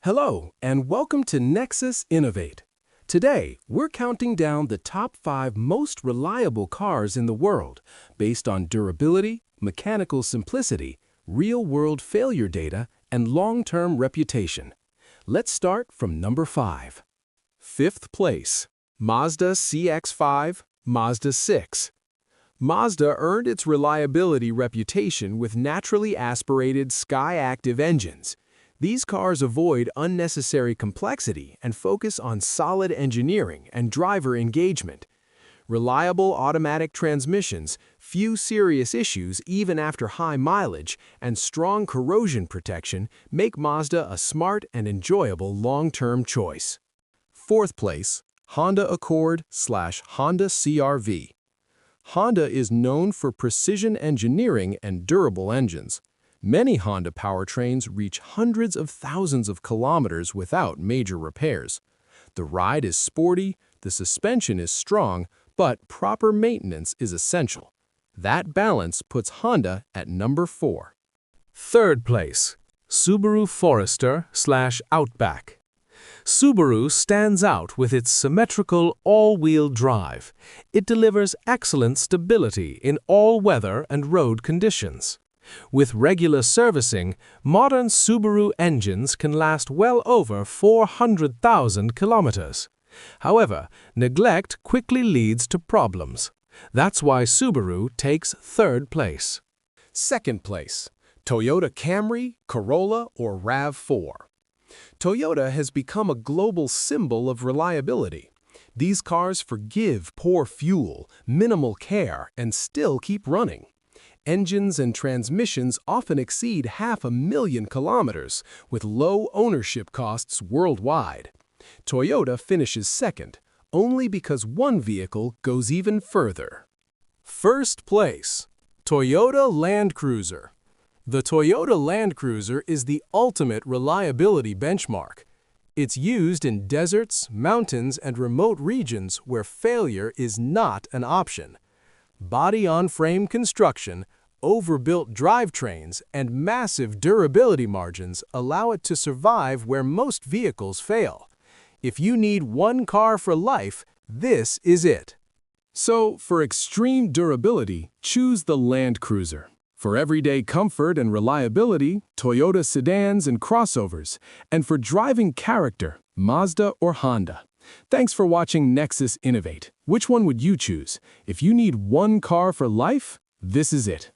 Hello, and welcome to Nexus Innovate. Today, we're counting down the top 5 most reliable cars in the world based on durability, mechanical simplicity, real-world failure data, and long-term reputation. Let's start from number 5. 5th place, Mazda CX-5, Mazda 6. Mazda earned its reliability reputation with naturally aspirated SkyActiv engines. These cars avoid unnecessary complexity and focus on solid engineering and driver engagement. Reliable automatic transmissions, few serious issues even after high mileage, and strong corrosion protection make Mazda a smart and enjoyable long-term choice. 4th place, Honda Accord/Honda CR-V. Honda is known for precision engineering and durable engines. Many Honda powertrains reach hundreds of thousands of kilometers without major repairs. The ride is sporty, the suspension is strong, but proper maintenance is essential. That balance puts Honda at number 4. 3rd place, Subaru Forester/Outback. Subaru stands out with its symmetrical all-wheel drive. It delivers excellent stability in all weather and road conditions. With regular servicing, modern Subaru engines can last well over 400,000 kilometers. However, neglect quickly leads to problems. That's why Subaru takes 3rd place. 2nd place, Toyota Camry, Corolla, or RAV4. Toyota has become a global symbol of reliability. These cars forgive poor fuel, minimal care, and still keep running. Engines and transmissions often exceed 500,000 kilometers, with low ownership costs worldwide. Toyota finishes 2nd, only because one vehicle goes even further. 1st place, Toyota Land Cruiser. The Toyota Land Cruiser is the ultimate reliability benchmark. It's used in deserts, mountains, and remote regions where failure is not an option. Body-on-frame construction, overbuilt drivetrains, and massive durability margins allow it to survive where most vehicles fail. If you need one car for life, this is it. So, for extreme durability, choose the Land Cruiser. For everyday comfort and reliability, Toyota sedans and crossovers. And for driving character, Mazda or Honda. Thanks for watching Nexus Innovate. Which one would you choose? If you need one car for life, this is it.